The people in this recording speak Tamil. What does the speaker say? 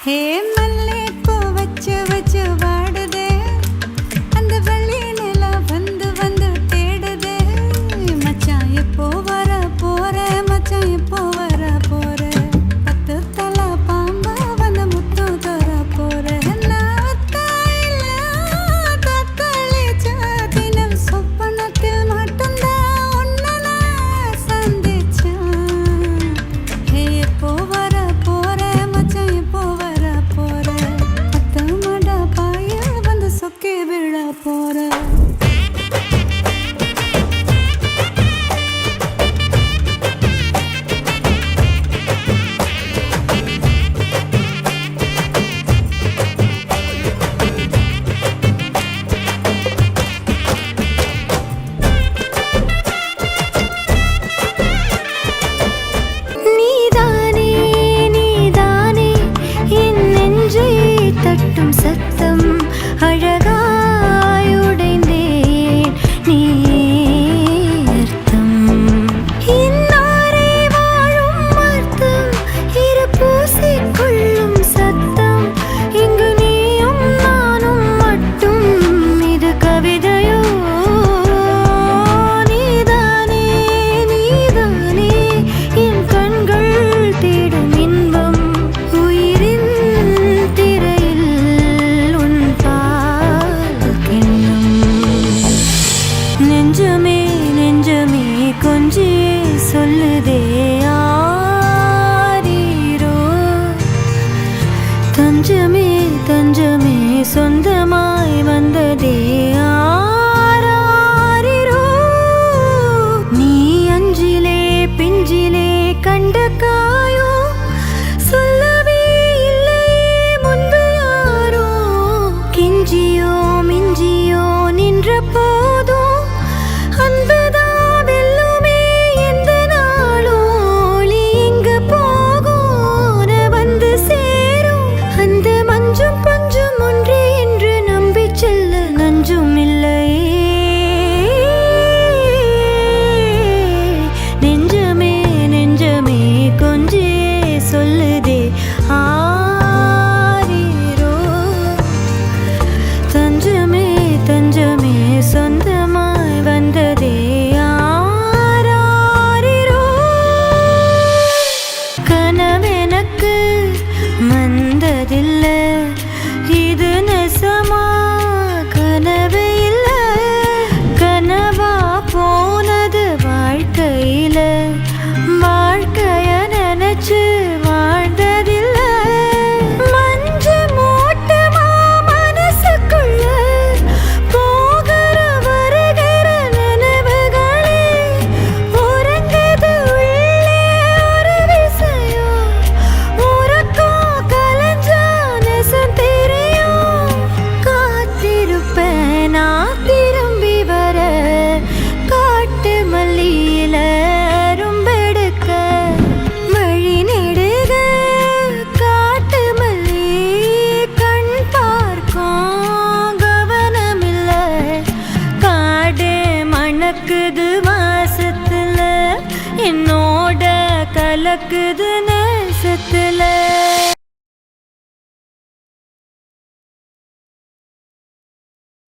ஹே மல்லிப்பூ வச்சு வச்சு வாடுதே, அந்த வள்ளி நிலா வந்து வந்து தேடுதே. மச்சான் எப்போ வர போற, மச்சான் எப்போ வர போற, பத்து தலை பாம்பா வந்து முத்து தர போற. நான் தாயில தத்தளிச்ச தினம் சொப்பனத்தில் மட்டும்தான் உன்னை நான் சந்திச்சேன். ஹே எப்போ வர போற, மச்சான் எப்போ வர போற, பத்து மட பாய வந்து சொக்கி விழ போற. நீதானே நீதானே என் நெஞ்சை தட்டும் சத்தம், அழகாய் உடைந்தேன் நீ அர்த்தம். இன்னாரே வாழும் அர்த்தம், இரு பூசிக்கொள்ளும் சத்தம். இங்கு நீயும் நானும் மட்டும், இது கவிதையோ? நீதானே நீதானே என் கண்கள் தேடும் இன்பம், உயிரின் திரையில் உன் பால் கிண்ணம். நெஞ்சமே நெஞ்சமே கொஞ்சியே சொல்லுதே ஆரீரோ, தஞ்சமே தஞ்சமே சொந்தமாய் வந்ததே